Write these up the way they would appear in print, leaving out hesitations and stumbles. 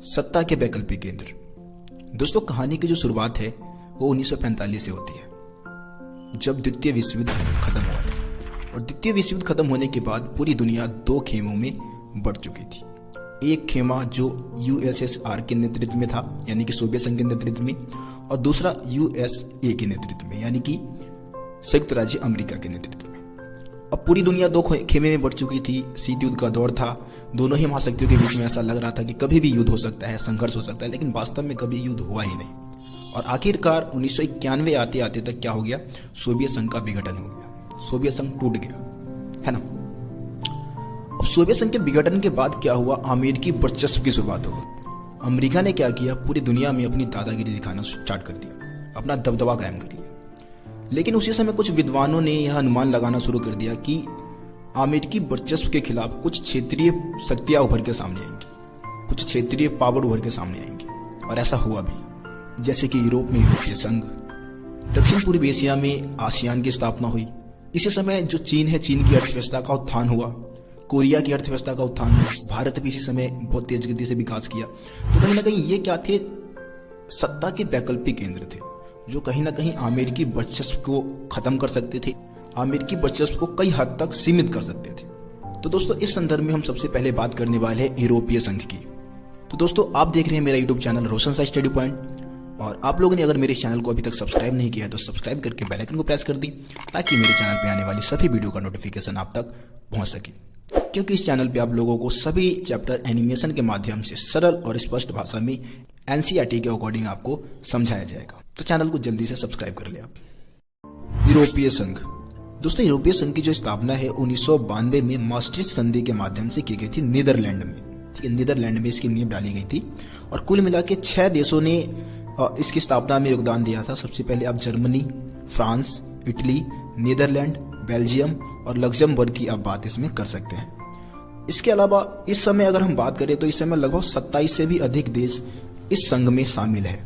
सत्ता के वैकल्पिक केंद्र। दोस्तों, कहानी की जो शुरुआत है वो 1945 से होती है, जब द्वितीय विश्व युद्ध खत्म हुआ था। और द्वितीय विश्व युद्ध खत्म होने के बाद पूरी दुनिया दो खेमों में बढ़ चुकी थी। एक खेमा जो यूएसएसआर के नेतृत्व में था, यानी कि सोवियत संघ के नेतृत्व में, और दूसरा यूएसए के नेतृत्व में, यानी कि संयुक्त राज्य अमेरिका के नेतृत्व में। अब पूरी दुनिया दो खेमे में बढ़ चुकी थी। शीत युद्ध का दौर था। दोनों ही महाशक्तियों के बीच में ऐसा लग रहा था कि कभी भी युद्ध हो सकता है, संघर्ष हो सकता है, लेकिन वास्तव में कभी युद्ध हुआ ही नहीं। और आखिरकार 1991 आते आते तक क्या हो गया, सोवियत संघ का विघटन हो गया। सोवियत संघ टूट गया, है ना। अब सोवियत संघ के विघटन के बाद क्या हुआ, अमेरिकी वर्चस्व की शुरुआत हो गई। अमेरिका ने क्या किया, पूरी दुनिया में अपनी दादागिरी दिखाना स्टार्ट कर दिया, अपना दबदबा कायम कर लिया। लेकिन उसी समय कुछ विद्वानों ने यह अनुमान लगाना शुरू कर दिया कि अमेरिकी वर्चस्व के खिलाफ कुछ क्षेत्रीय शक्तियां उभर के सामने आएंगी, कुछ क्षेत्रीय पावर उभर के सामने आएंगी। और ऐसा हुआ भी, जैसे कि यूरोप में यूरोपीय संघ, दक्षिण पूर्व एशिया में आसियान की स्थापना हुई। इसी समय जो चीन है, चीन की अर्थव्यवस्था का उत्थान हुआ, कोरिया की अर्थव्यवस्था का उत्थान हुआ, भारत भी इसी समय बहुत तेज गति से विकास किया। तो कहीं ना कहीं ये क्या थे, सत्ता के वैकल्पिक केंद्र थे, जो कहीं ना कहीं अमेरिकी वर्चस्व को खत्म कर सकते थे, अमेरिकी वर्चस्व को कई हद तक सीमित कर सकते थे। तो दोस्तों, इस संदर्भ में हम सबसे पहले बात करने वाले हैं यूरोपीय संघ की। तो दोस्तों, आप देख रहे हैं मेरा यूट्यूब चैनल रोशन सा स्टडी पॉइंट, और आप लोगों ने अगर मेरे चैनल को अभी तक सब्सक्राइब नहीं किया है तो सब्सक्राइब करके बेल आइकन को प्रेस कर दी, ताकि मेरे चैनल पर आने वाली सभी वीडियो का नोटिफिकेशन आप तक पहुंच सके। क्योंकि इस चैनल पे आप लोगों को सभी चैप्टर एनिमेशन के माध्यम से सरल और स्पष्ट भाषा में एनसीईआरटी के अकॉर्डिंग आपको समझाया जाएगा। तो चैनल को जल्दी से सब्सक्राइब कर ले आप। यूरोपीय संघ। दोस्तों, यूरोपीय संघ की जो स्थापना है 1992 में maastricht संधि के माध्यम से की गई थी, नीदरलैंड में। ठीक है, नीदरलैंड में इसकी नींव डाली गई थी, और कुल मिला के 6 देशों ने इसकी स्थापना में योगदान दिया था। सबसे पहले आप Germany, France, Italy, Netherlands, Belgium और लग्जमबर्ग की आप बात इसमें कर सकते हैं। इसके अलावा इस समय अगर हम बात करें तो इस समय लगभग 27 से भी अधिक देश इस संघ में शामिल है।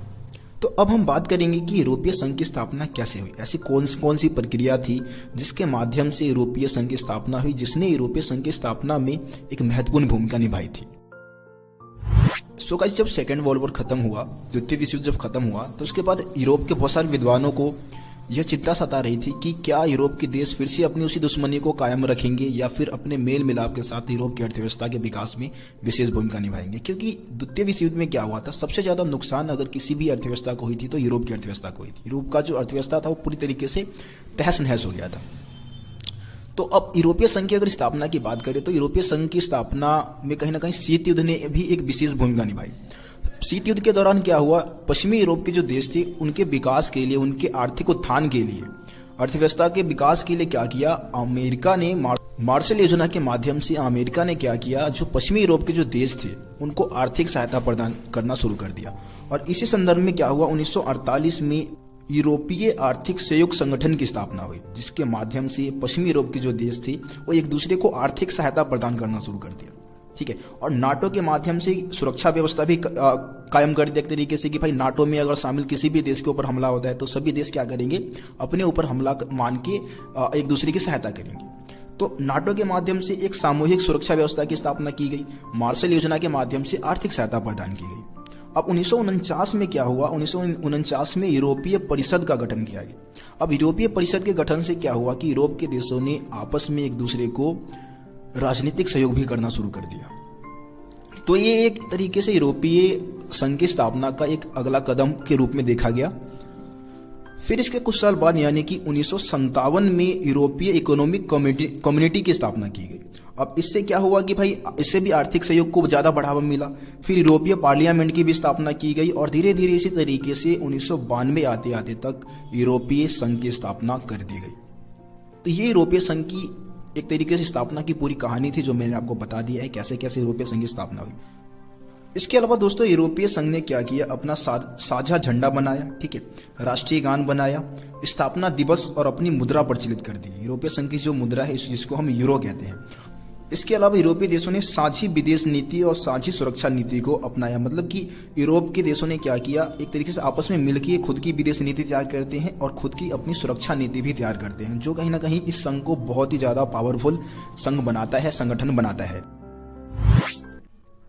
तो अब हम बात करेंगे कि यूरोपीय संघ की स्थापना कैसे हुई, ऐसी कौन सी प्रक्रिया थी जिसके माध्यम से यूरोपीय संघ की स्थापना हुई, जिसने यूरोपीय संघ की स्थापना में एक महत्वपूर्ण भूमिका निभाई थी। सो गाइस, जब सेकेंड वर्ल्ड वॉर खत्म हुआ, द्वितीय विश्व युद्ध जब खत्म हुआ, तो उसके बाद यूरोप के बहुत सारे विद्वानों को यह चिंता सता रही थी कि क्या यूरोप के देश फिर से अपनी उसी दुश्मनी को कायम रखेंगे, या फिर अपने मेल मिलाप के साथ यूरोप की अर्थव्यवस्था के विकास में विशेष भूमिका निभाएंगे। क्योंकि द्वितीय विश्व युद्ध में क्या हुआ था, सबसे ज्यादा नुकसान अगर किसी भी अर्थव्यवस्था को हुई थी तो यूरोप की अर्थव्यवस्था को हुई थी। यूरोप का जो अर्थव्यवस्था था वो पूरी तरीके से तहस नहस हो गया था। तो अब यूरोपीय संघ की अगर स्थापना की बात करें तो यूरोपीय संघ की स्थापना में कहीं ना कहीं शीत युद्ध ने भी एक विशेष भूमिका निभाई। शीत युद्ध के दौरान क्या हुआ, पश्चिमी यूरोप के जो देश थे उनके विकास के लिए, उनके आर्थिक उत्थान के लिए, अर्थव्यवस्था के विकास के लिए क्या किया, अमेरिका ने मार्शल योजना के माध्यम से अमेरिका ने क्या किया, जो पश्चिमी यूरोप के जो देश थे उनको आर्थिक सहायता प्रदान करना शुरू कर दिया। और इसी संदर्भ में क्या हुआ, 1948 में यूरोपीय आर्थिक सहयोग संगठन की स्थापना हुई, जिसके माध्यम से पश्चिमी यूरोप के जो देश थे वो एक दूसरे को आर्थिक सहायता प्रदान करना शुरू कर दिया। ठीक है, और नाटो के माध्यम से सुरक्षा व्यवस्था भी कायम कर दिया, एक तरीके से कि भाई नाटो में अगर शामिल किसी भी देश के ऊपर हमला होता है तो सभी देश क्या करेंगे, अपने ऊपर हमला मान के एक दूसरे की सहायता करेंगे। तो नाटो के माध्यम से एक सामूहिक सुरक्षा व्यवस्था की स्थापना की गई, मार्शल योजना के माध्यम से आर्थिक सहायता प्रदान की गई। अब 1949 में क्या हुआ, 1949 में यूरोपीय परिषद का गठन किया गया। अब यूरोपीय परिषद के गठन से क्या हुआ कि यूरोप के देशों ने आपस में एक दूसरे को राजनीतिक सहयोग भी करना शुरू कर दिया। तो ये एक तरीके से यूरोपीय संघ की स्थापना का एक अगला कदम के रूप में देखा गया। फिर इसके कुछ साल बाद यानी कि 1957 में यूरोपीय इकोनॉमिक कम्युनिटी की स्थापना की गई। अब इससे क्या हुआ कि भाई इससे भी आर्थिक सहयोग को ज्यादा बढ़ावा मिला। फिर यूरोपीय पार्लियामेंट की भी स्थापना की गई, और धीरे धीरे इसी तरीके से 1992 आते आते तक यूरोपीय संघ की स्थापना कर दी गई। तो ये यूरोपीय संघ की एक तरीके से स्थापना की पूरी कहानी थी, जो मैंने आपको बता दिया है कैसे कैसे यूरोपीय संघ की स्थापना हुई। इसके अलावा दोस्तों, यूरोपीय संघ ने क्या किया, अपना साझा झंडा बनाया, ठीक है, राष्ट्रीय गान बनाया, स्थापना दिवस और अपनी मुद्रा प्रचलित कर दी। यूरोपीय संघ की जो मुद्रा है जिसको हम यूरो कहते हैं। इसके अलावा यूरोपीय देशों ने साझी विदेश नीति और साझी सुरक्षा नीति को अपनाया। मतलब कि यूरोप के देशों ने क्या किया, एक तरीके से आपस में मिलकर खुद की विदेश नीति तैयार करते हैं और खुद की अपनी सुरक्षा नीति भी तैयार करते हैं, जो कहीं ना कहीं इस संघ को बहुत ही ज्यादा पावरफुल संघ बनाता है, संगठन बनाता है।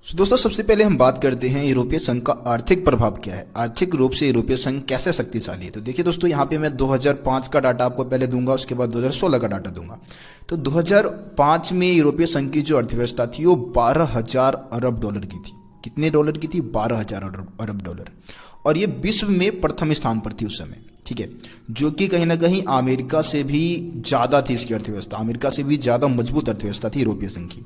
दोस्तों सबसे पहले हम बात करते हैं यूरोपीय संघ का आर्थिक प्रभाव क्या है, आर्थिक रूप से यूरोपीय संघ कैसे शक्तिशाली है। तो देखिए दोस्तों, यहाँ पे मैं 2005 का डाटा आपको पहले दूंगा, उसके बाद 2016 का डाटा दूंगा। तो 2005 में यूरोपीय संघ की जो अर्थव्यवस्था थी वो 12,000 अरब डॉलर की थी। कितने डॉलर की थी? 12,000 अरब डॉलर। और ये विश्व में प्रथम स्थान पर थी उस समय, ठीक है, जो कि कहीं ना कहीं अमेरिका से भी ज्यादा थी इसकी अर्थव्यवस्था, अमेरिका से भी ज्यादा मजबूत अर्थव्यवस्था थी यूरोपीय संघ की।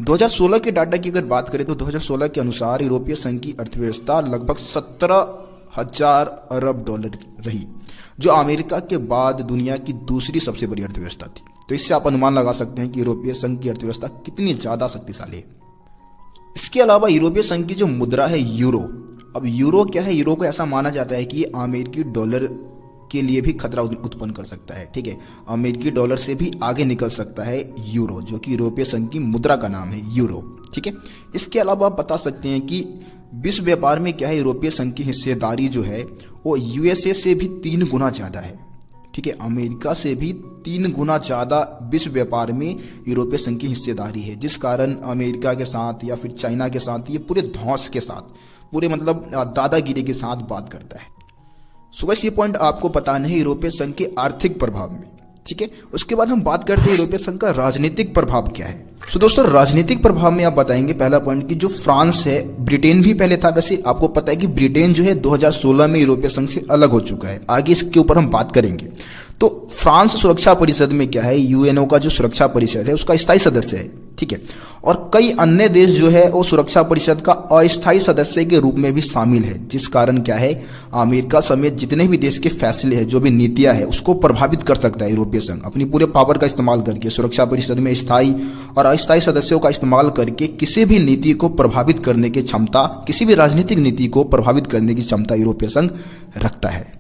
2016 के डाटा की अगर बात करें तो 2016 के अनुसार यूरोपीय संघ की अर्थव्यवस्था लगभग 17,000 अरब डॉलर रही, जो अमेरिका के बाद दुनिया की दूसरी सबसे बड़ी अर्थव्यवस्था थी। तो इससे आप अनुमान लगा सकते हैं कि यूरोपीय संघ की अर्थव्यवस्था कितनी ज्यादा शक्तिशाली है। इसके अलावा यूरोपीय संघ की जो मुद्रा है यूरो, अब यूरो क्या है? यूरो को ऐसा माना जाता है कि ये अमेरिकी डॉलर के लिए भी खतरा उत्पन्न कर सकता है, ठीक है, अमेरिकी डॉलर से भी आगे निकल सकता है यूरो, जो कि यूरोपीय संघ की मुद्रा का नाम है यूरो, ठीक है। इसके अलावा आप बता सकते हैं कि विश्व व्यापार में क्या है, यूरोपीय संघ की हिस्सेदारी जो है वो यूएसए से भी 3 गुना ज्यादा है, ठीक है, अमेरिका से भी 3 गुना ज्यादा विश्व व्यापार में यूरोपीय संघ की हिस्सेदारी है, जिस कारण अमेरिका के साथ या फिर चाइना के साथ ये पूरे धौंस के साथ, पूरे मतलब दादागिरी के साथ बात करता है। सो गाइस, ये पॉइंट आपको बताना है यूरोपीय संघ के आर्थिक प्रभाव में, ठीक है। उसके बाद हम बात करते हैं यूरोपीय संघ का राजनीतिक प्रभाव क्या है। सो दोस्तों, राजनीतिक प्रभाव में आप बताएंगे पहला पॉइंट कि जो फ्रांस है, ब्रिटेन भी पहले था, वैसे आपको पता है कि ब्रिटेन जो है 2016 में यूरोपीय संघ से अलग हो चुका है, आगे इसके ऊपर हम बात करेंगे। तो फ्रांस सुरक्षा परिषद में क्या है, यूएनओ का जो सुरक्षा परिषद है उसका स्थायी सदस्य है, ठीक है, और कई अन्य देश जो है वो सुरक्षा परिषद का अस्थायी सदस्य के रूप में भी शामिल है, जिस कारण क्या है, अमेरिका समेत जितने भी देश के फैसले हैं, जो भी नीतियां है, उसको प्रभावित कर सकता है यूरोपीय संघ अपनी पूरे पावर का इस्तेमाल करके। सुरक्षा परिषद में स्थायी और अस्थायी सदस्यों का इस्तेमाल करके किसी भी नीति को प्रभावित करने की क्षमता, किसी भी राजनीतिक नीति को प्रभावित करने की क्षमता यूरोपीय संघ रखता है।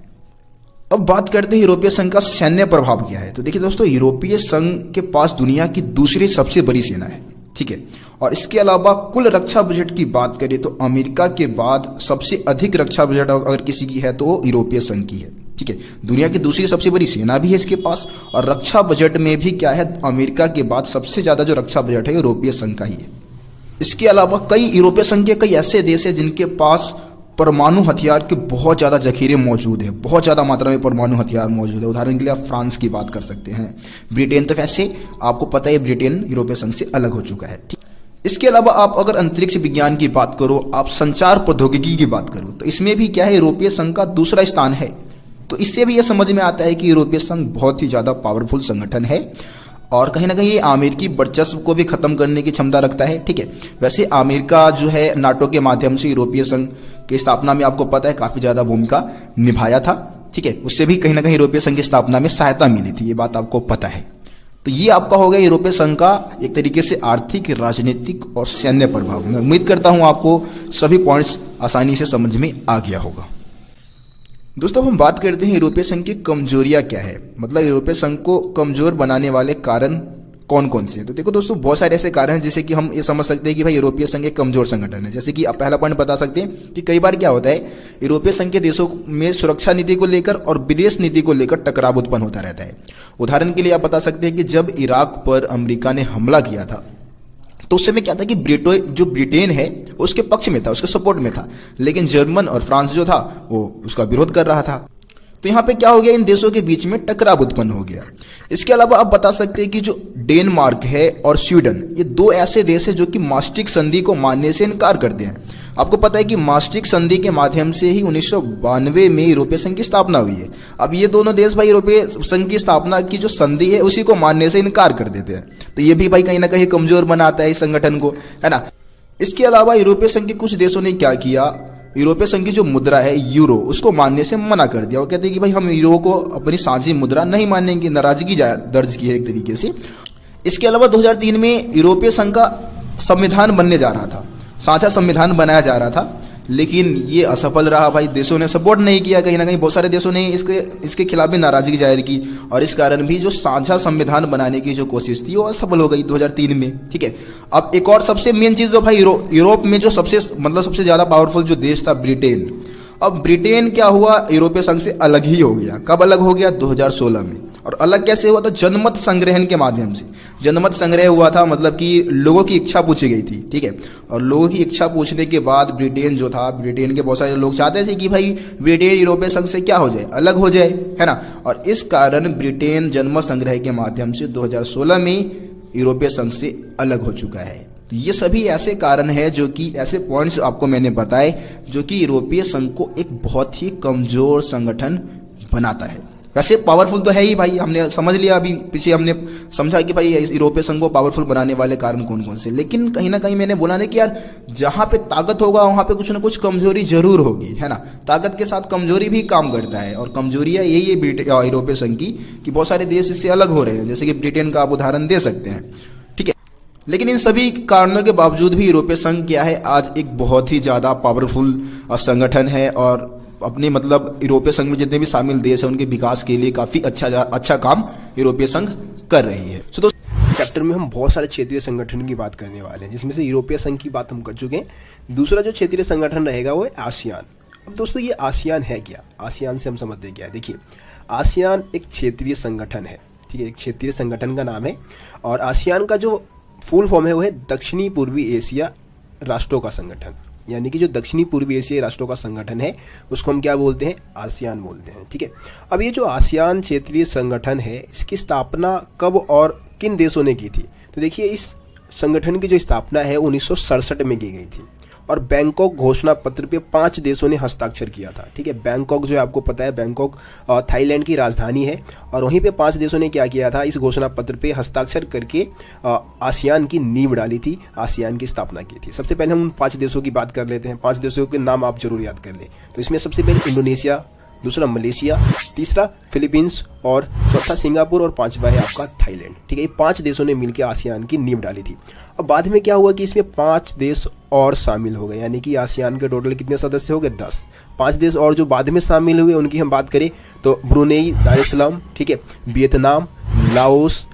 अब बात करते हैं यूरोपीय संघ का सैन्य प्रभाव क्या है। तो देखिए दोस्तों, यूरोपीय संघ के पास दुनिया की दूसरी सबसे बड़ी सेना है, ठीक है, और इसके अलावा कुल रक्षा बजट की बात करें तो अमेरिका के बाद सबसे अधिक रक्षा बजट अगर किसी की है तो वो यूरोपीय संघ की है, ठीक है। दुनिया की दूसरी सबसे बड़ी सेना भी है इसके पास, और रक्षा बजट में भी क्या है, अमेरिका के बाद सबसे ज्यादा जो रक्षा बजट है यूरोपीय संघ का ही है। इसके अलावा कई यूरोपीय संघ के कई ऐसे देश है जिनके पास परमाणु हथियार के बहुत ज्यादा जखीरे मौजूद है, बहुत ज्यादा मात्रा में परमाणु हथियार मौजूद है। उदाहरण के लिए आप फ्रांस की बात कर सकते हैं, ब्रिटेन, तो वैसे आपको पता है ब्रिटेन यूरोपीय संघ से अलग हो चुका है, ठीक। इसके अलावा आप अगर अंतरिक्ष विज्ञान की बात करो, आप संचार प्रौद्योगिकी की बात करो, तो इसमें भी क्या है, यूरोपीय संघ का दूसरा स्थान है। तो इससे भी यह समझ में आता है कि यूरोपीय संघ बहुत ही ज्यादा पावरफुल संगठन है और कहीं ना कहीं ये अमेरिकी वर्चस्व को भी खत्म करने की क्षमता रखता है, ठीक है। वैसे अमेरिका जो है नाटो के माध्यम से यूरोपीय संघ की स्थापना में आपको पता है काफी ज्यादा भूमिका निभाया था, ठीक है, उससे भी कहीं ना कहीं यूरोपीय संघ की स्थापना में सहायता मिली थी, ये बात आपको पता है। तो ये आपका हो गया यूरोपीय संघ का एक तरीके से आर्थिक, राजनीतिक और सैन्य प्रभाव। मैं उम्मीद करता हूं आपको सभी पॉइंट्स आसानी से समझ में आ गया होगा। दोस्तों, हम बात करते हैं यूरोपीय संघ की कमजोरियां क्या है, मतलब यूरोपीय संघ को कमजोर बनाने वाले कारण कौन कौन से हैं। तो देखो दोस्तों, बहुत सारे ऐसे कारण हैं जिससे कि हम ये समझ सकते हैं कि भाई यूरोपीय संघ एक कमजोर संगठन है। जैसे कि आप पहला पॉइंट बता सकते हैं कि कई बार क्या होता है, यूरोपीय संघ के देशों में सुरक्षा नीति को लेकर और विदेश नीति को लेकर टकराव उत्पन्न होता रहता है। उदाहरण के लिए आप बता सकते हैं कि जब इराक पर अमेरिका ने हमला किया था तो उस समय क्या था कि ब्रिटेन है उसके पक्ष में था, उसके सपोर्ट में था, लेकिन जर्मन और फ्रांस जो था वो उसका विरोध कर रहा था। तो यहाँ पे क्या हो गया, इन देशों के बीच में टकराव उत्पन्न हो गया। इसके अलावा आप बता सकते हैं कि जो डेनमार्क है और स्वीडन, ये दो ऐसे देश है जो कि मास्ट्रिक्ट संधि को मानने से इनकार करते हैं। आपको पता है कि मास्ट्रिक्ट संधि के माध्यम से ही 1992 में यूरोपीय संघ की स्थापना हुई है। अब ये दोनों देश भाई यूरोपीय संघ की स्थापना की जो संधि है उसी को मानने से इनकार कर देते हैं। तो ये भी भाई कहीं ना कहीं कमजोर बनाता है इस संगठन को, है ना। इसके अलावा यूरोपीय संघ के कुछ देशों ने क्या किया, यूरोपीय संघ की जो मुद्रा है यूरो, उसको मानने से मना कर दिया। वो कहते हैं कि भाई हम यूरो को अपनी साझी मुद्रा नहीं मानेंगे, नाराजगी दर्ज की है एक तरीके से। इसके अलावा 2003 में यूरोपीय संघ का संविधान बनने जा रहा था, साझा संविधान बनाया जा रहा था, लेकिन ये असफल रहा। भाई देशों ने सपोर्ट नहीं किया, कहीं ना कहीं बहुत सारे देशों ने इसके खिलाफ भी नाराजगी जाहिर की, और इस कारण भी जो साझा संविधान बनाने की जो कोशिश थी वो असफल हो गई 2003 में, ठीक है। अब एक और सबसे मेन चीज जो भाई यूरोप में जो सबसे ज्यादा पावरफुल जो देश था ब्रिटेन, अब ब्रिटेन क्या हुआ, यूरोपीय संघ से अलग ही हो गया। कब अलग हो गया, 2016 में। और अलग कैसे हुआ, तो जनमत संग्रहण के माध्यम से। जनमत संग्रह हुआ था, मतलब कि लोगों की इच्छा पूछी गई थी, ठीक है। और लोगों की इच्छा पूछने के बाद ब्रिटेन जो था, ब्रिटेन के बहुत सारे लोग चाहते थे कि भाई ब्रिटेन यूरोपीय संघ से क्या हो जाए, अलग हो जाए, है ना। और इस कारण ब्रिटेन जनमत संग्रह के माध्यम से 2016 में यूरोपीय संघ से अलग हो चुका है। तो ये सभी ऐसे कारण हैं, जो कि ऐसे पॉइंट्स आपको मैंने बताए, जो कि यूरोपीय संघ को एक बहुत ही कमजोर संगठन बनाता है। वैसे पावरफुल तो है ही भाई, हमने समझ लिया, अभी पीछे हमने समझा कि भाई यूरोपीय संघ को पावरफुल बनाने वाले कारण कौन कौन से। लेकिन कहीं ना कहीं मैंने बोला ना कि यार जहां पे ताकत होगा वहां पे कुछ ना कुछ कमजोरी जरूर होगी, है ना। ताकत के साथ कमजोरी भी काम करता है, और कमजोरियां यही है यूरोपीय संघ की कि बहुत सारे देश इससे अलग हो रहे हैं, जैसे कि ब्रिटेन का आप उदाहरण दे सकते हैं, ठीक है। लेकिन इन सभी कारणों के बावजूद भी यूरोपीय संघ क्या है, आज एक बहुत ही ज्यादा पावरफुल संगठन है, और अपने मतलब यूरोपीय संघ में जितने भी शामिल देश हैं उनके विकास के लिए काफी अच्छा काम यूरोपीय संघ कर रही है। तो चैप्टर में हम बहुत सारे क्षेत्रीय संगठन की बात करने वाले हैं, जिसमें से यूरोपीय संघ की बात हम कर चुके हैं। दूसरा जो क्षेत्रीय संगठन रहेगा वो है आसियान। अब दोस्तों ये आसियान है क्या, आसियान से हम समझते क्या है। देखिए आसियान एक क्षेत्रीय संगठन है, ठीक है, एक क्षेत्रीय संगठन का नाम है। और आसियान का जो फुल फॉर्म है वो है दक्षिणी पूर्वी एशिया राष्ट्रों का संगठन, यानी कि जो दक्षिणी पूर्वी एशियाई राष्ट्रों का संगठन है उसको हम क्या बोलते हैं, आसियान बोलते हैं, ठीक है। अब ये जो आसियान क्षेत्रीय संगठन है, इसकी स्थापना कब और किन देशों ने की थी, तो देखिए इस संगठन की जो स्थापना है 1967 में की गई थी, और बैंकॉक घोषणा पत्र पे 5 देशों ने हस्ताक्षर किया था, ठीक है। बैंकॉक जो है आपको पता है, बैंकॉक थाईलैंड की राजधानी है, और वहीं पे 5 देशों ने क्या किया था, इस घोषणा पत्र पे हस्ताक्षर करके आसियान की नींव डाली थी, आसियान की स्थापना की थी। सबसे पहले हम उन 5 देशों की बात कर लेते हैं। 5 देशों के नाम आप जरूर याद कर लें। तो इसमें सबसे पहले इंडोनेशिया, दूसरा मलेशिया, तीसरा फिलीपींस, और चौथा सिंगापुर, और 5वां है आपका थाईलैंड, ठीक है। ये 5 देशों ने मिलकर आसियान की नींव डाली थी। अब बाद में क्या हुआ कि इसमें 5 देश और शामिल हो गए, यानी कि आसियान के टोटल कितने सदस्य हो गए, 10। 5 देश और जो बाद में शामिल हुए उनकी हम बात करें तो ब्रुनेई दारुसलाम, ठीक है, वियतनाम, लाओस,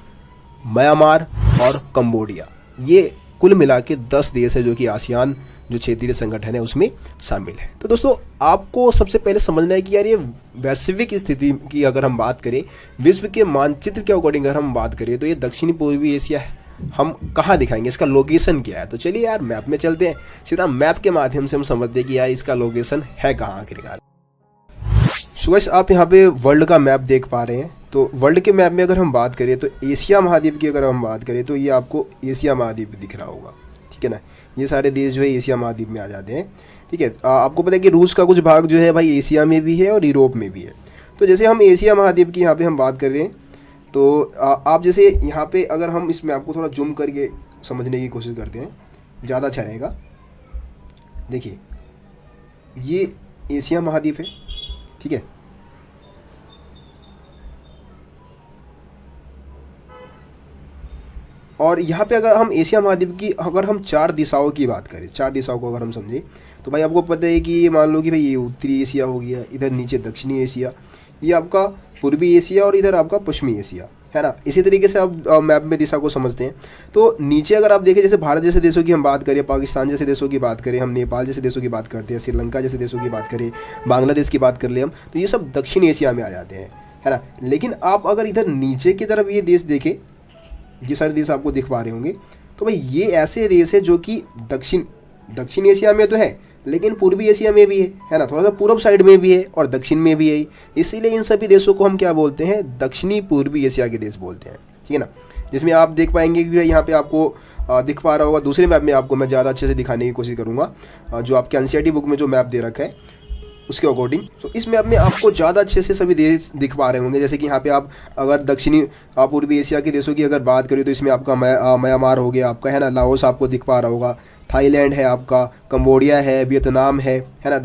म्यांमार और कंबोडिया। ये कुल मिला के 10 देश है जो कि आसियान जो क्षेत्रीय संगठन है उसमें शामिल है। तो दोस्तों आपको सबसे पहले समझना है कि यार ये वैश्विक स्थिति की अगर हम बात करें, विश्व के मानचित्र के अकॉर्डिंग अगर हम बात करें, तो ये दक्षिणी पूर्वी एशिया हम कहाँ दिखाएंगे, इसका लोकेशन क्या है। तो चलिए यार मैप में चलते हैं, सीधा मैप के माध्यम से हम समझते हैं कि यार इसका लोकेशन है कहाँ आखिरकार। सुरेश आप यहाँ पे वर्ल्ड का मैप देख पा रहे हैं। तो वर्ल्ड के मैप में अगर हम बात करें तो एशिया महाद्वीप की अगर हम बात करें तो ये आपको एशिया महाद्वीप दिख रहा होगा, ठीक है ना। ये सारे देश जो है एशिया महाद्वीप में आ जाते हैं, ठीक है। आपको पता है कि रूस का कुछ भाग जो है भाई एशिया में भी है और यूरोप में भी है। तो जैसे हम एशिया महाद्वीप की यहाँ पे हम बात कर रहे हैं, तो आप जैसे यहाँ पे अगर हम इस मैप को थोड़ा जूम करके समझने की कोशिश करते हैं, ज़्यादा अच्छा रहेगा। देखिए ये एशिया महाद्वीप है, ठीक है। और यहाँ पे अगर हम एशिया महाद्वीप की अगर हम 4 दिशाओं की बात करें, 4 दिशाओं को अगर हम समझें, तो भाई आपको पता है कि ये मान लो कि भाई ये उत्तरी एशिया हो गया, इधर नीचे दक्षिणी एशिया, ये आपका पूर्वी एशिया, और इधर आपका पश्चिमी एशिया, है ना। इसी तरीके से आप मैप में दिशा को समझते हैं। तो नीचे अगर आप देखें, जैसे भारत जैसे देशों की हम बात करें, पाकिस्तान जैसे देशों की बात करें, हम नेपाल जैसे देशों की बात करते हैं, श्रीलंका जैसे देशों की बात करें, बांग्लादेश की बात कर ले हम, तो ये सब दक्षिण एशिया में आ जाते हैं, है ना। लेकिन आप अगर इधर नीचे की तरफ ये देश देखें, ये सारे देश आपको दिख पा रहे होंगे, तो भाई ये ऐसे देश है जो कि दक्षिण एशिया में तो है, लेकिन पूर्वी एशिया में भी है ना, थोड़ा सा पूर्व साइड में भी है और दक्षिण में भी है। इसीलिए इन सभी देशों को हम क्या बोलते हैं, दक्षिणी पूर्वी एशिया के देश बोलते हैं, ठीक है ना। जिसमें आप देख पाएंगे कि यहाँ पे आपको दिख पा रहा होगा, दूसरे मैप में आपको मैं ज़्यादा अच्छे से दिखाने की कोशिश करूँगा, जो आपके एनसीईआरटी बुक में जो मैप दे रखा है उसके अकॉर्डिंग। तो इस मैप में आपको ज़्यादा अच्छे से सभी देश दिख पा रहे होंगे। जैसे कि यहाँ पे आप अगर दक्षिणी पूर्वी एशिया के देशों की अगर बात करें तो इसमें आपका म्यांमार हो गया आपका, है ना, लाओस आपको दिख पा रहा होगा, थाईलैंड है आपका, कंबोडिया है, वियतनाम है ना,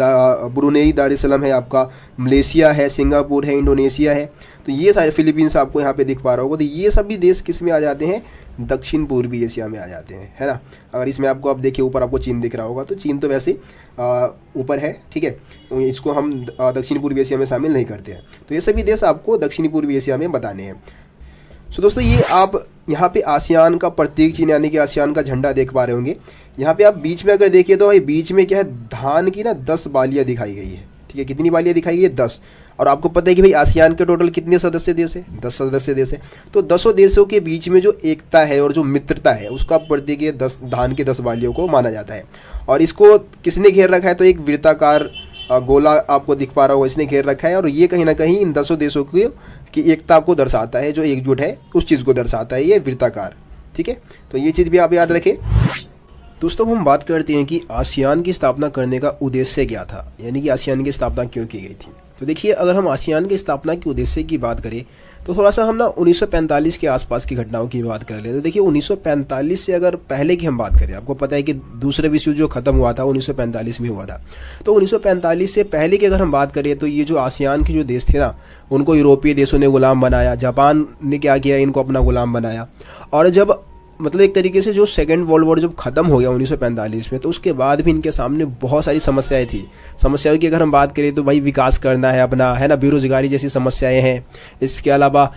ब्रुनेई दारुसलाम है आपका, मलेशिया है, सिंगापुर है, इंडोनेशिया है। तो ये सारे फिलीपींस आपको यहाँ पे दिख पा रहा होगा। तो ये सभी देश किस में आ जाते हैं, दक्षिण पूर्वी एशिया में आ जाते हैं, है ना। अगर इसमें आपको आप देखिए ऊपर आपको चीन दिख रहा होगा, तो चीन तो वैसे ऊपर है, ठीक है, इसको हम दक्षिण पूर्वी एशिया में शामिल नहीं करते हैं। तो ये सभी देश आपको दक्षिणी पूर्वी एशिया में बताने हैं। सो दोस्तों ये आप यहाँ पे आसियान का प्रतीक चिन्ह यानी कि आसियान का झंडा देख पा रहे होंगे। यहाँ पे आप बीच में अगर देखिए तो भाई बीच में क्या है, धान की ना 10 बालियाँ दिखाई गई है, ठीक है। कितनी बालियाँ दिखाई गई है, 10। और आपको पता है कि भाई आसियान के टोटल कितने सदस्य देश है, 10 सदस्य देश है। तो 10 देशों के बीच में जो एकता है और जो मित्रता है उसका प्रतीक ये 10 धान के 10 बालियों को माना जाता है। और इसको किसने घेर रखा है, तो एक वृत्ताकार गोला आपको दिख पा रहा होगा, इसने घेर रखा है। और ये कहीं ना कहीं इन 10 देशों की एकता को दर्शाता है, जो एकजुट है उस चीज़ को दर्शाता है ये वृत्ताकार। ठीक है, तो ये चीज़ भी आप याद रखें। दोस्तों हम बात करते हैं कि आसियान की स्थापना करने का उद्देश्य क्या था, यानी कि आसियान की स्थापना क्यों की गई थी। तो देखिए, अगर हम आसियान की स्थापना के उद्देश्य की बात करें तो थोड़ा सा हम ना 1945 के आसपास की घटनाओं की बात कर ले। तो देखिए 1945 से अगर पहले की हम बात करें, आपको पता है कि दूसरा विश्व युद्ध जो खत्म हुआ था 1945 में हुआ था। तो 1945 से पहले की अगर हम बात करें तो ये जो आसियान के जो देश थे ना, उनको यूरोपीय देशों ने गुलाम बनाया। जापान ने क्या किया, इनको अपना गुलाम बनाया। और जब मतलब एक तरीके से जो सेकेंड वर्ल्ड वॉर जब खत्म हो गया 1945 में, तो उसके बाद भी इनके सामने बहुत सारी समस्याएं थी। समस्याओं की अगर हम बात करें तो भाई विकास करना है अपना, है ना, बेरोजगारी जैसी समस्याएं हैं, इसके अलावा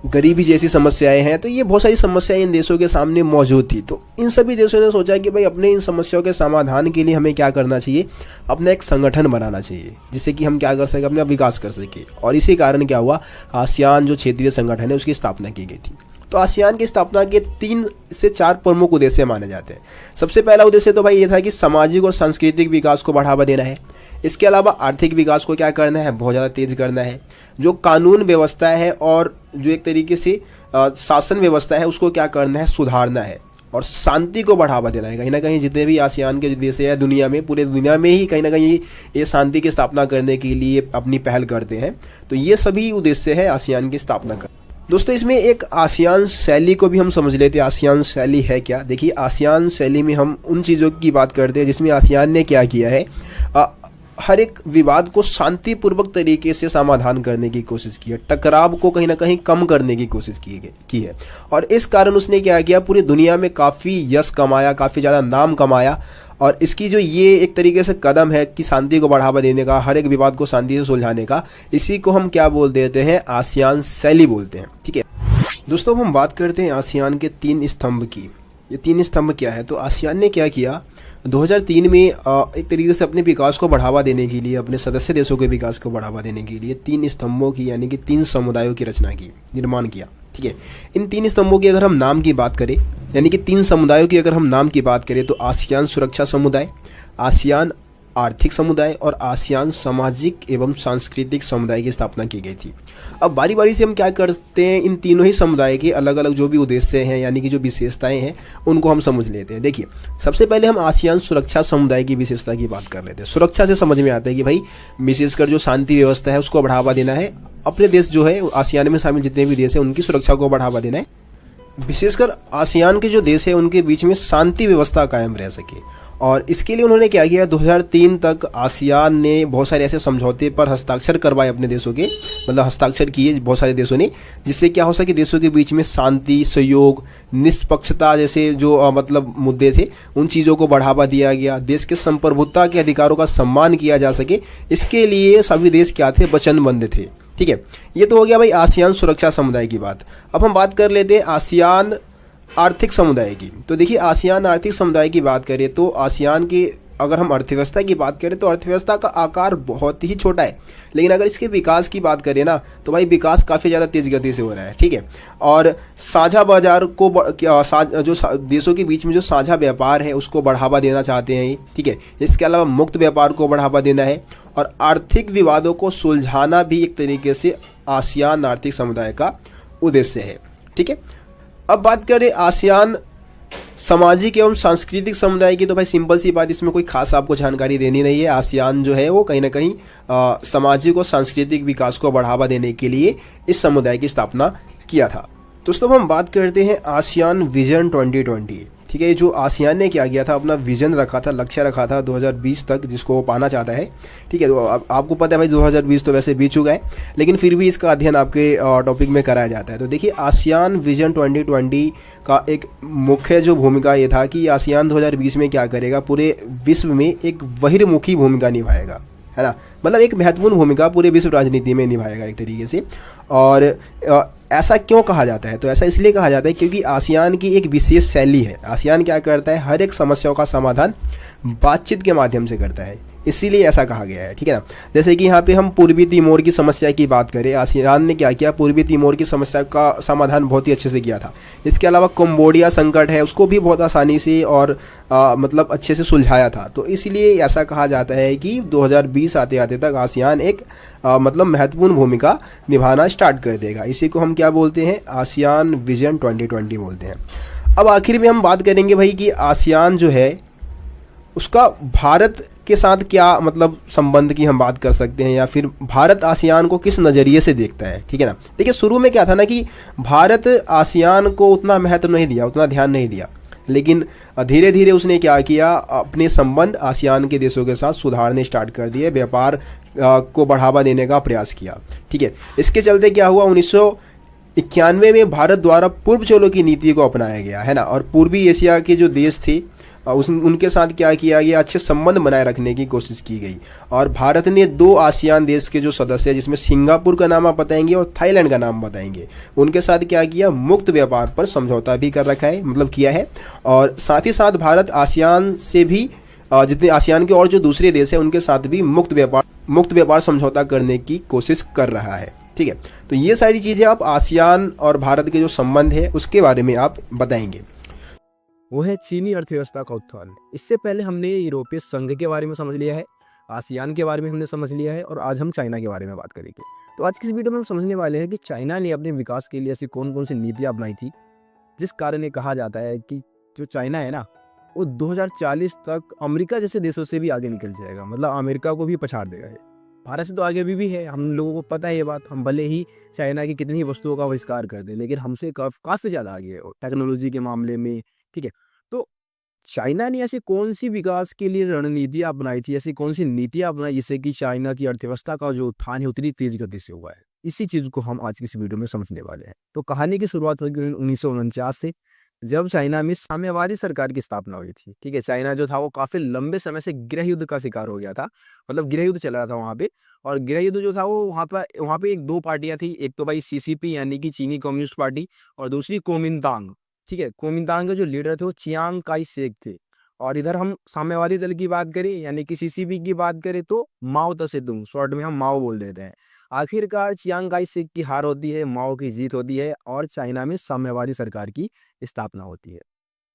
गरीबी जैसी समस्याएं हैं। तो ये बहुत सारी समस्याएं इन देशों के सामने मौजूद थी। तो इन सभी देशों ने सोचा कि भाई अपने इन समस्याओं के समाधान के लिए हमें क्या करना चाहिए, अपना एक संगठन बनाना चाहिए जिससे कि हम क्या कर सकें, अपना विकास कर सकें। और इसी कारण क्या हुआ, आसियान जो क्षेत्रीय संगठन है उसकी स्थापना की गई थी। तो आसियान की स्थापना के 3 से 4 प्रमुख उद्देश्य माने जाते हैं। सबसे पहला उद्देश्य तो भाई ये था कि सामाजिक और सांस्कृतिक विकास को बढ़ावा देना है। इसके अलावा आर्थिक विकास को क्या करना है, बहुत ज़्यादा तेज करना है। जो कानून व्यवस्था है और जो एक तरीके से शासन व्यवस्था है उसको क्या करना है, सुधारना है। और शांति को बढ़ावा देना है। कहीं ना कहीं जितने भी आसियान के देश है दुनिया में, पूरे दुनिया में ही कहीं ना कहीं ये शांति की स्थापना करने के लिए अपनी पहल करते हैं। तो ये सभी उद्देश्य है आसियान की स्थापना का। दोस्तों इसमें एक आसियान शैली को भी हम समझ लेते हैं। आसियान शैली है क्या, देखिए आसियान शैली में हम उन चीज़ों की बात करते हैं जिसमें आसियान ने क्या किया है, हर एक विवाद को शांतिपूर्वक तरीके से समाधान करने की कोशिश की है, टकराव को कहीं ना कहीं कम करने की कोशिश की है। और इस कारण उसने क्या किया, पूरी दुनिया में काफ़ी यश कमाया, काफ़ी ज़्यादा नाम कमाया। और इसकी जो ये एक तरीके से कदम है कि शांति को बढ़ावा देने का, हर एक विवाद को शांति से सुलझाने का, इसी को हम क्या बोल देते हैं, आसियान शैली बोलते हैं। ठीक है दोस्तों, हम बात करते हैं आसियान के 3 स्तंभ की। ये 3 स्तंभ क्या है, तो आसियान ने क्या किया, 2003 में एक तरीके से अपने विकास को बढ़ावा देने के लिए, अपने सदस्य देशों के विकास को बढ़ावा देने के लिए 3 स्तंभों की यानी कि 3 समुदायों की रचना की, निर्माण किया। ठीक है, इन 3 स्तंभों की अगर हम नाम की बात करें, यानी कि 3 समुदायों की अगर हम नाम की बात करें तो आसियान सुरक्षा समुदाय, आसियान आर्थिक समुदाय और आसियान सामाजिक एवं सांस्कृतिक समुदाय की स्थापना की गई थी। अब बारी बारी से हम क्या करते हैं, इन तीनों ही समुदाय के अलग अलग जो भी उद्देश्य हैं यानी कि जो विशेषताएं हैं उनको हम समझ लेते हैं। देखिए सबसे पहले हम आसियान सुरक्षा समुदाय की विशेषता की बात कर लेते हैं। सुरक्षा से समझ में आता है कि भाई विशेषकर जो शांति व्यवस्था है उसको बढ़ावा देना है, अपने देश जो है आसियान में शामिल जितने भी देश हैं उनकी सुरक्षा को बढ़ावा देना है। विशेषकर आसियान के जो देश है उनके बीच में शांति व्यवस्था कायम रह सके, और इसके लिए उन्होंने क्या किया, 2003 तक आसियान ने बहुत सारे ऐसे समझौते पर हस्ताक्षर करवाए अपने देशों के, मतलब हस्ताक्षर किए बहुत सारे देशों ने, जिससे क्या हो सके देशों के बीच में शांति, सहयोग, निष्पक्षता जैसे जो मतलब मुद्दे थे उन चीज़ों को बढ़ावा दिया गया, देश के संप्रभुता के अधिकारों का सम्मान किया जा सके, इसके लिए सभी देश क्या थे, वचनबद्ध थे। ठीक है, ये तो हो गया भाई आसियान सुरक्षा समुदाय की बात। अब हम बात कर लेते हैं आसियान आर्थिक समुदाय की। तो देखिए आसियान आर्थिक समुदाय की बात करें तो आसियान की अगर हम अर्थव्यवस्था की बात करें तो अर्थव्यवस्था का आकार बहुत ही छोटा है, लेकिन अगर इसके विकास की बात करें ना तो भाई विकास काफ़ी ज़्यादा तेज गति से हो रहा है। ठीक है, और साझा बाजार को जो देशों के बीच में जो साझा व्यापार है उसको बढ़ावा देना चाहते हैं। ठीक है, इसके अलावा मुक्त व्यापार को बढ़ावा देना है और आर्थिक विवादों को सुलझाना भी एक तरीके से आसियान आर्थिक समुदाय का उद्देश्य है। ठीक है, अब बात करें आसियान सामाजिक एवं सांस्कृतिक समुदाय की, तो भाई सिंपल सी बात, इसमें कोई खास आपको जानकारी देनी नहीं है। आसियान जो है वो कहीं ना कहीं सामाजिक और सांस्कृतिक विकास को बढ़ावा देने के लिए इस समुदाय की स्थापना किया था। दोस्तों हम बात करते हैं आसियान विजन 2020। ठीक है, जो आसियान ने क्या किया था, अपना विजन रखा था, लक्ष्य रखा था 2020 तक जिसको वो पाना चाहता है। ठीक है, तो आपको पता है भाई 2020 तो वैसे बीत चुका है, लेकिन फिर भी इसका अध्ययन आपके टॉपिक में कराया जाता है। तो देखिए आसियान विजन 2020 का एक मुख्य जो भूमिका ये था कि आसियान 2020 में क्या करेगा, पूरे विश्व में एक बहिर्मुखी भूमिका निभाएगा, है ना, मतलब एक महत्वपूर्ण भूमिका पूरे विश्व राजनीति में निभाएगा एक तरीके से। और ऐसा क्यों कहा जाता है, तो ऐसा इसलिए कहा जाता है क्योंकि आसियान की एक विशेष शैली है। आसियान क्या करता है, हर एक समस्याओं का समाधान बातचीत के माध्यम से करता है। इसीलिए ऐसा कहा गया है, ठीक है ना। जैसे कि यहाँ पे हम पूर्वी तिमोर की समस्या की बात करें, आसियान ने क्या किया, पूर्वी तिमोर की समस्या का समाधान बहुत ही अच्छे से किया था। इसके अलावा कंबोडिया संकट है, उसको भी बहुत आसानी से और मतलब अच्छे से सुलझाया था। तो इसलिए ऐसा कहा जाता है कि 2020 आते आते तक आसियान एक मतलब महत्वपूर्ण भूमिका निभाना स्टार्ट कर देगा। इसी को हम क्या बोलते हैं, आसियान विजन 2020 बोलते हैं। अब आखिर में हम बात करेंगे भाई कि आसियान जो है उसका भारत के साथ क्या मतलब संबंध की हम बात कर सकते हैं, या फिर भारत आसियान को किस नज़रिए से देखता है, ठीक है ना। देखिए शुरू में क्या था ना कि भारत आसियान को उतना महत्व नहीं दिया, उतना ध्यान नहीं दिया, लेकिन धीरे धीरे उसने क्या किया, अपने संबंध आसियान के देशों के साथ सुधारने स्टार्ट कर दिए, व्यापार को बढ़ावा देने का प्रयास किया, ठीक है। इसके चलते क्या हुआ, 1991 में भारत द्वारा पूर्व चोलों की नीति को अपनाया गया, है ना। और पूर्वी एशिया के जो देश थे उनके साथ क्या किया गया, अच्छे संबंध बनाए रखने की कोशिश की गई। और भारत ने 2 आसियान देश के जो सदस्य हैं, जिसमें सिंगापुर का नाम आप बताएंगे और थाईलैंड का नाम बताएंगे, उनके साथ क्या किया, मुक्त व्यापार पर समझौता भी कर रखा है, मतलब किया है। और साथ ही साथ भारत आसियान से भी जितने आसियान के और जो दूसरे देश हैं उनके साथ भी मुक्त व्यापार समझौता करने की कोशिश कर रहा है, ठीक है। तो ये सारी चीज़ें आप आसियान और भारत के जो संबंध है उसके बारे में आप बताएंगे। वो है चीनी अर्थव्यवस्था का उत्थान। इससे पहले हमने यूरोपीय संघ के बारे में समझ लिया है, आसियान के बारे में हमने समझ लिया है, और आज हम चाइना के बारे में बात करेंगे। तो आज की इस वीडियो में हम समझने वाले हैं कि चाइना ने अपने विकास के लिए ऐसी कौन कौन सी नीतियाँ अपनाई थी, जिस कारण ये कहा जाता है कि जो चाइना है ना, वो 2040 तक अमेरिका जैसे देशों से भी आगे निकल जाएगा, मतलब अमेरिका को भी पछाड़ देगा। है भारत से तो आगे भी है, हम लोगों को पता है ये बात। हम भले ही चाइना की कितनी वस्तुओं का आविष्कार कर दें, लेकिन हमसे काफ़ी ज़्यादा आगे है टेक्नोलॉजी के मामले में, ठीक है। तो चाइना ने ऐसी कौन सी विकास के लिए रणनीतियाँ अपनाई थी, ऐसी कौन सी नीतियाँ अपनाई जिससे कि चाइना की अर्थव्यवस्था का जो उत्थान है उतनी तेज गति से हुआ है, इसी चीज़ को हम आज की इस वीडियो में समझने वाले हैं। तो कहानी की शुरुआत होगी 1949 से, जब चाइना में साम्यवादी सरकार की स्थापना हुई थी, ठीक है। चाइना जो था वो काफ़ी लंबे समय से गृह युद्ध का शिकार हो गया था, मतलब गृह युद्ध चल रहा था वहाँ पे। और गृह युद्ध जो था वो वहाँ पे एक 2 पार्टियाँ थी, एक तो भाई सीसीपी यानी कि चीनी कम्युनिस्ट पार्टी, और दूसरी कोमिनतांग, ठीक है। कोमिनतांग के जो लीडर थे वो चियांग काई शेक थे। और इधर हम साम्यवादी दल की बात करें यानी कि सीसीपी की बात करें तो माओ तसे-तुंग, शॉर्ट में हम माओ बोल देते हैं। आखिरकार चियांग काई शेक की हार होती है, माओ की जीत होती है, और चाइना में साम्यवादी सरकार की स्थापना होती है।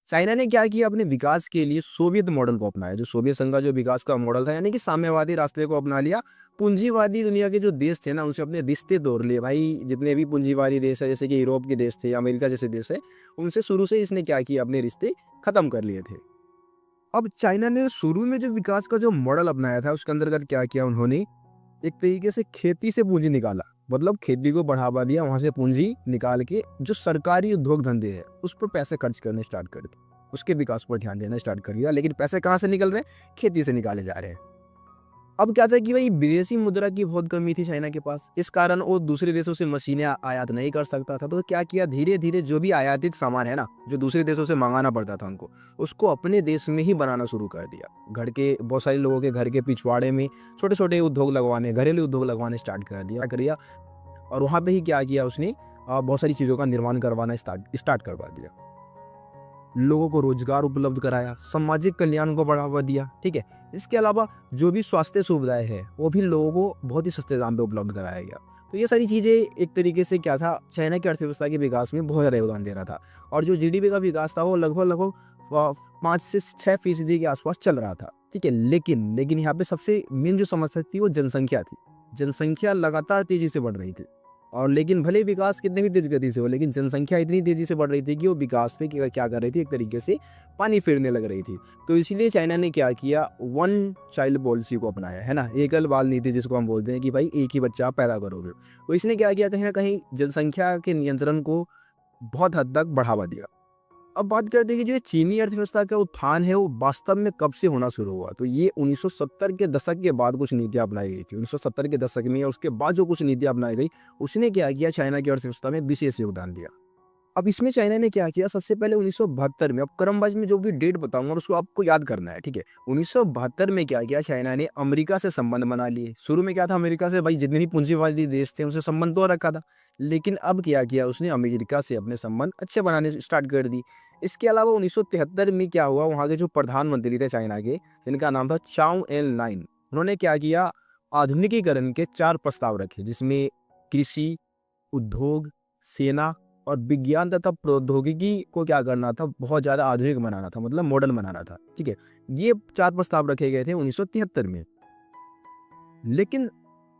चाइना ने क्या किया, अपने विकास के लिए सोवियत मॉडल को अपनाया, जो सोवियत संघ का जो विकास का मॉडल था, यानी कि साम्यवादी रास्ते को अपना लिया। पूंजीवादी दुनिया के जो देश थे ना, उनसे अपने रिश्ते तोड़ लिए भाई। जितने भी पूंजीवादी देश है, जैसे कि यूरोप के देश थे, अमेरिका जैसे देश है, उनसे शुरू से इसने क्या किया, अपने रिश्ते खत्म कर लिए थे। अब चाइना ने शुरू में जो विकास का जो मॉडल अपनाया था, उसके अंतर्गत क्या किया उन्होंने, एक तरीके से खेती से पूंजी निकाला, मतलब खेती को बढ़ावा दिया, वहां से पूंजी निकाल के जो सरकारी उद्योग धंधे हैं उस पर पैसे खर्च करने स्टार्ट कर दिए, उसके विकास पर ध्यान देना स्टार्ट कर दिया। लेकिन पैसे कहाँ से निकल रहे हैं, खेती से निकाले जा रहे हैं। अब क्या था कि भाई विदेशी मुद्रा की बहुत कमी थी चाइना के पास, इस कारण वो दूसरे देशों से मशीनें आयात नहीं कर सकता था। तो क्या किया, धीरे धीरे जो भी आयातित सामान है ना, जो दूसरे देशों से मंगाना पड़ता था उनको, उसको अपने देश में ही बनाना शुरू कर दिया। घर के बहुत सारे लोगों के घर के पिछवाड़े में छोटे छोटे उद्योग लगवाने, घरेलू उद्योग लगवाने स्टार्ट कर दिया। और वहाँ पे ही क्या किया उसने, बहुत सारी चीज़ों का निर्माण करवाना स्टार्ट करवा दिया, लोगों को रोजगार उपलब्ध कराया, सामाजिक कल्याण को बढ़ावा दिया, ठीक है। इसके अलावा जो भी स्वास्थ्य सुविधाएं हैं वो भी लोगों को बहुत ही सस्ते दाम पे उपलब्ध कराया गया। तो ये सारी चीज़ें एक तरीके से क्या था, चाइना की अर्थव्यवस्था के विकास में बहुत ज़्यादा योगदान दे रहा था। और जो जीडीपी का विकास था वो लगभग 5 से 6% के आसपास चल रहा था, ठीक है। लेकिन यहाँ पे सबसे मेन जो समस्या थी वो जनसंख्या थी। जनसंख्या लगातार तेजी से बढ़ रही थी, और लेकिन भले विकास कितने भी तेज गति से हो, लेकिन जनसंख्या इतनी तेजी से बढ़ रही थी कि वो विकास पे क्या कर रही थी, एक तरीके से पानी फेरने लग रही थी। तो इसीलिए चाइना ने क्या किया, 1 चाइल्ड पॉलिसी को अपनाया, है ना, एकल बाल नीति जिसको हम बोलते हैं कि भाई एक ही बच्चा आप पैदा करोगे। तो इसने क्या किया, कहीं ना कहीं जनसंख्या के नियंत्रण को बहुत हद तक बढ़ावा दिया। अब बात करते हैं कि जो ये चीनी अर्थव्यवस्था का उत्थान है वो वास्तव में कब से होना शुरू हुआ। तो ये 1970 के दशक के बाद कुछ नीतियां अपनाई गई थी। 1970 के दशक में या उसके बाद जो कुछ नीतियां अपनाई गई, उसने क्या किया, चाइना की अर्थव्यवस्था में विशेष योगदान दिया। अब इसमें चाइना ने क्या किया, सबसे पहले 1972 में, अब क्रमवाइज में जो भी डेट बताऊंगा उसको आपको याद करना है, ठीक है। 1972 में क्या किया, चाइना ने अमेरिका से संबंध बना लिए। शुरू में क्या था, अमेरिका से भाई जितने भी पूंजीवादी देश थे उनसे संबंध तो रखा था, लेकिन अब क्या किया उसने, अमेरिका से अपने संबंध अच्छे बनाने स्टार्ट कर दी। इसके अलावा 1973 में क्या हुआ, वहाँ के जो प्रधानमंत्री थे चाइना के, जिनका नाम था चाओ एल नाइन, उन्होंने क्या किया, आधुनिकीकरण के 4 प्रस्ताव रखे, जिसमें कृषि, उद्योग, सेना और विज्ञान तथा प्रौद्योगिकी को क्या करना था, बहुत ज़्यादा आधुनिक बनाना था, मतलब मॉडर्न बनाना था। ठीक है, ये 4 प्रस्ताव रखे गए थे 1973 में। लेकिन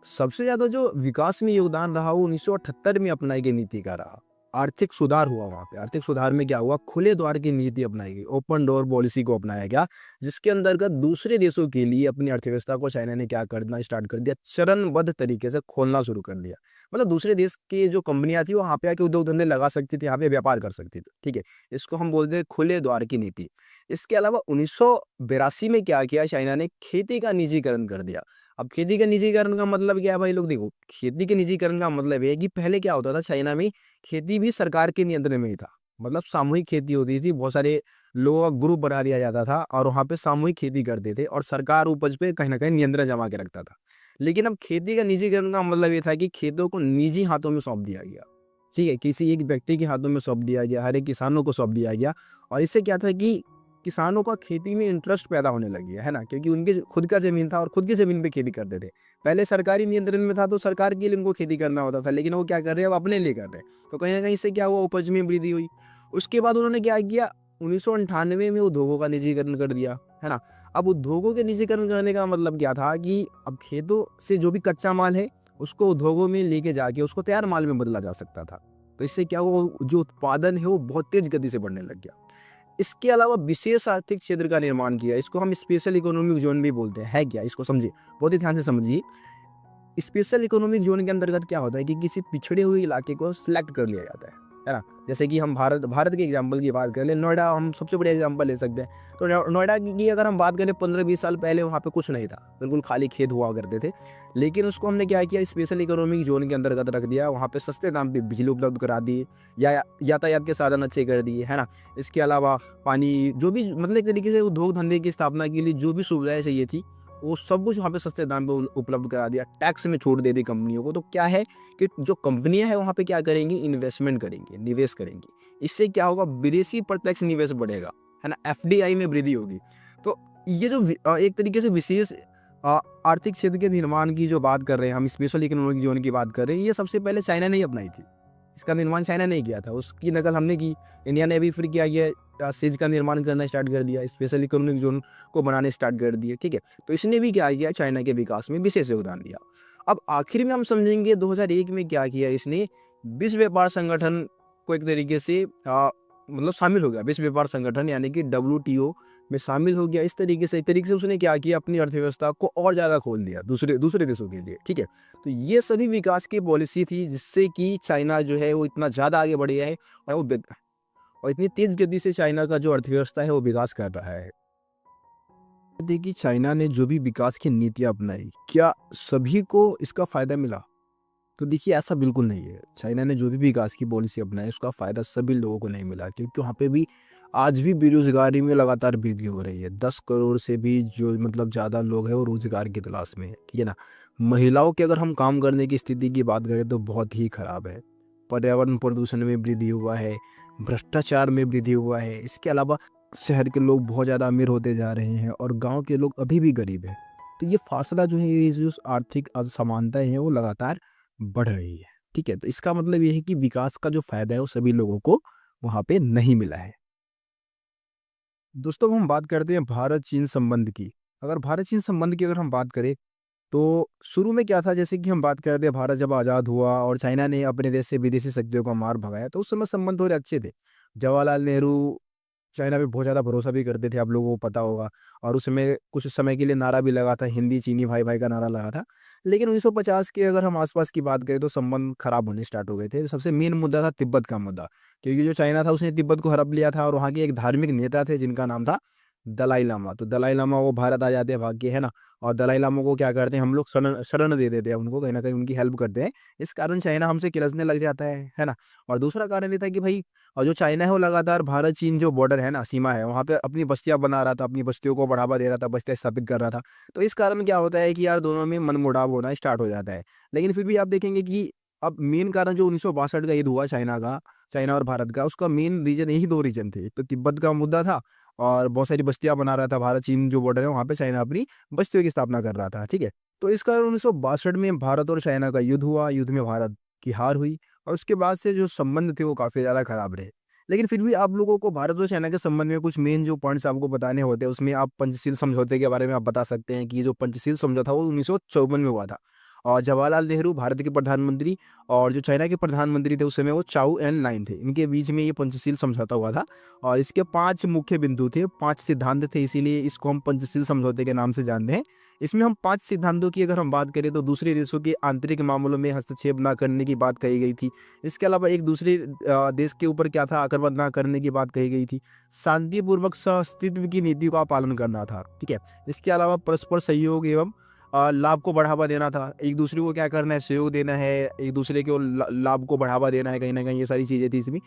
सबसे ज़्यादा जो विकास में योगदान रहा वो 1978 में अपनाई गई नीति का रहा। आर्थिक सुधार हुआ वहाँ पे। आर्थिक सुधार में क्या हुआ, खुले द्वार की नीति अपनाई गई, ओपन डोर पॉलिसी को अपनाया गया, जिसके अंतर्गत दूसरे देशों के लिए अपनी अर्थव्यवस्था को चाइना ने क्या करना स्टार्ट कर दिया, चरणबद्ध तरीके से खोलना शुरू कर दिया। मतलब दूसरे देश की जो कंपनियां थी वो वहाँ पे आके उद्योग धंधे लगा सकती थी, यहाँ पे व्यापार कर सकती थी। ठीक है, इसको हम बोलते हैं खुले द्वार की नीति। इसके अलावा 1982 में क्या किया, चाइना ने खेती का निजीकरण कर दिया। अब खेती का निजीकरण का मतलब क्या है भाई लोग, देखो खेती के निजीकरण का मतलब ये है कि पहले क्या होता था, चाइना में खेती भी सरकार के नियंत्रण में ही था। मतलब सामूहिक खेती होती थी, बहुत सारे लोगों का ग्रुप बना दिया जाता था और वहाँ पे सामूहिक खेती करते थे और सरकार उपज पे कहीं ना कहीं नियंत्रण जमा के रखता था। लेकिन अब खेती का निजीकरण का मतलब ये था कि खेतों को निजी हाथों में सौंप दिया गया। ठीक है, किसी एक व्यक्ति के हाथों में सौंप दिया गया, हर एक किसानों को सौंप दिया गया। और इससे क्या था कि किसानों का खेती में इंटरेस्ट पैदा होने लग गया, है ना, क्योंकि उनके खुद का जमीन था और खुद की जमीन पे खेती करते थे। पहले सरकारी नियंत्रण में था तो सरकार के लिए उनको खेती करना होता था, लेकिन वो क्या कर रहे हैं, अब अपने लिए कर रहे हैं। तो कहीं ना कहीं इससे क्या हुआ, उपज में वृद्धि हुई। उसके बाद उन्होंने क्या किया, 1998 में उद्योगों का निजीकरण कर दिया, है ना। अब उद्योगों के निजीकरण करने का मतलब क्या था कि अब खेतों से जो भी कच्चा माल है उसको उद्योगों में लेके जाके उसको तैयार माल में बदला जा सकता था। तो इससे क्या हुआ, जो उत्पादन है वो बहुत तेज गति से बढ़ने लग गया। इसके अलावा विशेष आर्थिक क्षेत्र का निर्माण किया, इसको हम स्पेशल इकोनॉमिक जोन भी बोलते हैं। है क्या, इसको समझिए, बहुत ही ध्यान से समझिए। स्पेशल इकोनॉमिक जोन के अंतर्गत क्या होता है कि किसी पिछड़े हुए इलाके को सिलेक्ट कर लिया जाता है ना। जैसे कि हम भारत के एग्जांपल की बात कर ले, नोएडा हम सबसे बड़ा एग्जांपल ले सकते हैं। तो नोएडा की अगर हम बात करें, 15-20 साल पहले वहाँ पे कुछ नहीं था, बिल्कुल खाली खेत हुआ करते थे। लेकिन उसको हमने क्या किया, स्पेशल इकोनॉमिक जोन के अंतर्गत रख दिया। वहाँ पे सस्ते दाम पे बिजली उपलब्ध करा दी, या यातायात के साधन अच्छे कर दिए, है ना। इसके अलावा पानी, जो भी मतलब एक तरीके से उद्योग धंधे की स्थापना के लिए जो भी सुविधाएं चाहिए थी वो सब कुछ वहाँ पे सस्ते दाम पे उपलब्ध करा दिया। टैक्स में छूट दे दी कंपनियों को। तो क्या है कि जो कंपनियां हैं वहाँ पे क्या करेंगी, इन्वेस्टमेंट करेंगी, निवेश करेंगी। इससे क्या होगा, विदेशी प्रत्यक्ष निवेश बढ़ेगा, है ना, एफडीआई में वृद्धि होगी। तो ये जो एक तरीके से विशेष आर्थिक क्षेत्र के निर्माण की जो बात कर रहे हैं हम, स्पेशल इकोनॉमिक जोन की बात कर रहे हैं, ये सबसे पहले चाइना ने ही अपनाई थी। इसका निर्माण चाइना ने किया था, उसकी नकल हमने की। इंडिया ने भी फिर किया गया, सेज का निर्माण करना स्टार्ट कर दिया, स्पेशल इकोनॉमिक जोन को बनाने स्टार्ट कर दिए। ठीक है, तो इसने भी क्या किया, चाइना के विकास में विशेष योगदान दिया। अब आखिर में हम समझेंगे 2001 में क्या किया इसने, विश्व व्यापार संगठन को एक तरीके से मतलब शामिल हो गया। विश्व व्यापार संगठन यानी कि WTO में शामिल हो गया। इस तरीके से एक तरीके से उसने क्या किया, अपनी अर्थव्यवस्था को और ज़्यादा खोल दिया दूसरे देशों के लिए। ठीक है, तो ये सभी विकास की पॉलिसी थी जिससे कि चाइना जो है वो इतना ज़्यादा आगे बढ़ गया है और इतनी तेज गति से चाइना का जो अर्थव्यवस्था है वो विकास कर रहा है। देखिए, चाइना ने जो भी विकास की नीतियां अपनाई, क्या सभी को इसका फायदा मिला? तो देखिए, ऐसा बिल्कुल नहीं है। चाइना ने जो भी विकास की पॉलिसी अपनाई उसका फायदा सभी लोगों को नहीं मिला, क्योंकि वहाँ पे भी आज भी बेरोजगारी में लगातार वृद्धि हो रही है। 10 करोड़ से भी जो मतलब ज़्यादा लोग हैं वो रोजगार की तलाश में है। ठीक है ना। महिलाओं के अगर हम काम करने की स्थिति की बात करें तो बहुत ही खराब है। पर्यावरण प्रदूषण में वृद्धि हुआ है, भ्रष्टाचार में वृद्धि हुआ है। इसके अलावा शहर के लोग बहुत ज़्यादा अमीर होते जा रहे हैं और गांव के लोग अभी भी गरीब हैं। तो ये फासला जो है, ये जो आर्थिक असमानताएं हैं वो लगातार बढ़ रही है। ठीक है, तो इसका मतलब ये है कि विकास का जो फायदा है वो सभी लोगों को वहाँ पे नहीं मिला है। दोस्तों, हम बात करते हैं भारत चीन संबंध की। अगर भारत चीन संबंध की अगर हम बात करें तो शुरू में क्या था, जैसे कि हम बात करते हैं, भारत जब आज़ाद हुआ और चाइना ने अपने देश से विदेशी शक्तियों को मार भगाया तो उस समय संबंध थोड़े अच्छे थे। जवाहरलाल नेहरू चाइना पे बहुत ज़्यादा भरोसा भी करते थे, आप लोगों को पता होगा। और उस समय कुछ समय के लिए नारा भी लगा था, हिंदी चीनी भाई भाई का नारा लगा था। लेकिन 1950 के अगर हम आसपास की बात करें तो संबंध खराब होने स्टार्ट हो गए थे। सबसे मेन मुद्दा था तिब्बत का मुद्दा, क्योंकि जो चाइना था उसने तिब्बत को हड़प लिया था और वहाँ के एक धार्मिक नेता थे जिनका नाम था दलाई लामा। तो दलाई लामा वो भारत आ जाते हैं भाग के, है ना। और दलाई लामा को क्या करते हैं हम लोग, शरण शरण दे देते हैं उनको, कहीं ना कहीं उनकी हेल्प करते हैं। इस कारण चाइना हमसे किलसने लग जाता है ना। और दूसरा कारण ये था कि भाई, और जो चाइना है वो लगातार भारत चीन जो बॉर्डर है ना, सीमा है, वहाँ पे अपनी बस्तियां बना रहा था, अपनी बस्तियों को बढ़ावा दे रहा था, बस्तियां स्थापित कर रहा था। तो इस कारण क्या होता है कि यार दोनों में मनमुटाव होना स्टार्ट हो जाता है। लेकिन फिर भी आप देखेंगे कि अब मेन कारण जो 1962 का युद्ध हुआ चाइना और भारत का, उसका मेन रीजन यही 2 रीजन थे। एक तो तिब्बत का मुद्दा था और बहुत सारी बस्तियां बना रहा था भारत, चीन जो बॉर्डर है वहाँ पे चाइना अपनी बस्तियों की स्थापना कर रहा था, ठीक है। तो इस कारण 1962 में भारत और चाइना का युद्ध हुआ, युद्ध में भारत की हार हुई और उसके बाद से जो संबंध थे वो काफ़ी ज़्यादा खराब रहे। लेकिन फिर भी आप लोगों को भारत और चाइना के संबंध में कुछ मेन जो पॉइंट्स आपको बताने होते हैं, उसमें आप पंचशील समझौते के बारे में आप बता सकते हैं कि जो पंचशील समझौता वो 1954 में हुआ था। और जवाहरलाल नेहरू भारत के प्रधानमंत्री और जो चाइना के प्रधानमंत्री थे उस समय वो चाउ एन लाइन थे, इनके बीच में ये पंचशील समझौता हुआ था। और इसके 5 मुख्य बिंदु थे, 5 सिद्धांत थे, इसीलिए इसको हम पंचशील समझौते के नाम से जानते हैं। इसमें हम 5 सिद्धांतों की अगर हम बात करें तो दूसरे देशों के आंतरिक मामलों में हस्तक्षेप ना करने की बात कही गई थी। इसके अलावा एक दूसरे देश के ऊपर क्या था, आक्रमण ना करने की बात कही गई थी। शांतिपूर्वक सहअस्तित्व की नीति का पालन करना था, ठीक है। इसके अलावा परस्पर सहयोग एवं लाभ को बढ़ावा देना था, एक दूसरे को क्या करना है, सहयोग देना है, एक दूसरे को लाभ को बढ़ावा देना है, कहीं ना कहीं ये सारी चीज़ें थी इसमें।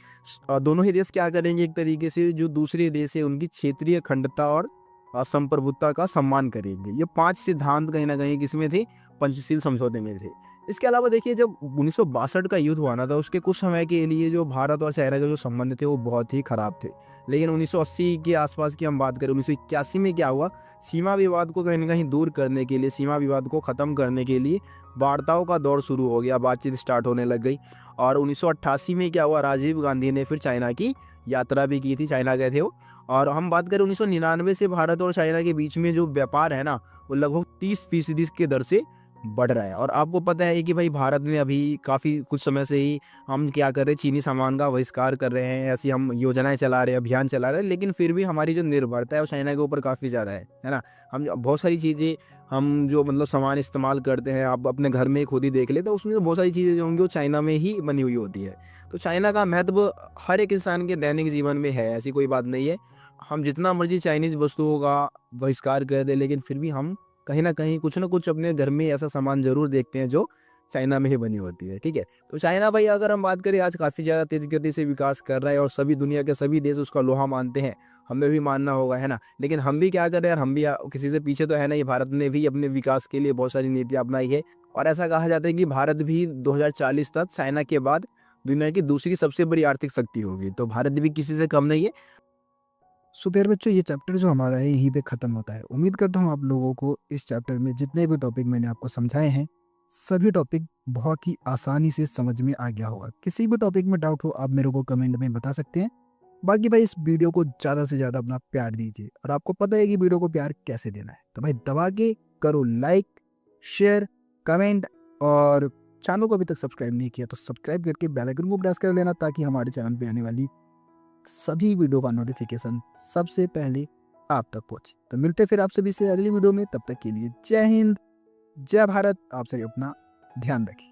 दोनों ही देश क्या करेंगे, एक तरीके से जो दूसरे देश है उनकी क्षेत्रीय अखंडता और संप्रभुता का सम्मान करेंगे। ये 5 सिद्धांत कहीं ना कहीं किसमें थे, पंचशील समझौते में थे। इसके अलावा देखिए जब 1962 का युद्ध हुआ ना था, उसके कुछ समय के लिए जो भारत और चाइना के जो संबंध थे वो बहुत ही खराब थे। लेकिन 1980 के आसपास की हम बात करें, 1981 में क्या हुआ, सीमा विवाद को कहीं ना कहीं दूर करने के लिए, सीमा विवाद को ख़त्म करने के लिए वार्ताओं का दौर शुरू हो गया, बातचीत स्टार्ट होने लग गई। और 1988 में क्या हुआ, राजीव गांधी ने फिर चाइना की यात्रा भी की थी, चाइना गए थे वो। और हम बात करें 1999 से भारत और चाइना के बीच में जो व्यापार है ना, वो लगभग 30% के दर से बढ़ रहा है। और आपको पता है कि भाई भारत में अभी काफ़ी कुछ समय से ही हम क्या कर रहे हैं, चीनी सामान का बहिष्कार कर रहे हैं, ऐसी हम योजनाएं चला रहे हैं, अभियान चला रहे हैं। लेकिन फिर भी हमारी जो निर्भरता है वो चाइना के ऊपर काफ़ी ज़्यादा है ना। हम बहुत सारी चीज़ें, हम जो मतलब सामान इस्तेमाल करते हैं, आप अपने घर में खुद ही देख ले, तो उसमें बहुत सारी चीज़ें जो होंगी वो चाइना में ही बनी हुई होती है। तो चाइना का महत्व हर एक इंसान के दैनिक जीवन में है, ऐसी कोई बात नहीं है। हम जितना मर्जी चाइनीज़ वस्तुओं का बहिष्कार कर दें, लेकिन फिर भी हम कहीं ना कहीं कुछ ना कुछ अपने घर में ऐसा सामान जरूर देखते हैं जो चाइना में ही बनी होती है, ठीक है। तो चाइना भाई अगर हम बात करें, आज काफ़ी ज़्यादा तेज गति से विकास कर रहा है और सभी दुनिया के सभी देश उसका लोहा मानते हैं, हमें भी मानना होगा, है ना। लेकिन हम भी क्या करें यार, हम भी किसी से पीछे तो है नहीं। भारत ने भी अपने विकास के लिए बहुत सारी नीतियाँ अपनाई है और ऐसा कहा जाता है कि भारत भी 2040 तक चाइना के बाद दुनिया की दूसरी सबसे बड़ी आर्थिक शक्ति होगी। तो भारत भी किसी से कम नहीं है। सो प्यारे बच्चों, ये चैप्टर जो हमारा है यहीं पे ख़त्म होता है। उम्मीद करता हूँ आप लोगों को इस चैप्टर में जितने भी टॉपिक मैंने आपको समझाए हैं, सभी टॉपिक बहुत ही आसानी से समझ में आ गया होगा। किसी भी टॉपिक में डाउट हो आप मेरे को कमेंट में बता सकते हैं। बाकी भाई इस वीडियो को ज़्यादा से ज़्यादा अपना प्यार दीजिए और आपको पता है कि वीडियो को प्यार कैसे देना है। तो भाई दबा के करो लाइक, शेयर, कमेंट और चैनल को अभी तक सब्सक्राइब नहीं किया तो सब्सक्राइब करके बेल आइकन को प्रेस कर लेना, ताकि हमारे चैनल पे आने वाली सभी वीडियो का नोटिफिकेशन सबसे पहले आप तक पहुंचे। तो मिलते फिर आप सभी से अगली वीडियो में, तब तक के लिए जय हिंद, जय भारत। आप सभी अपना ध्यान रखें।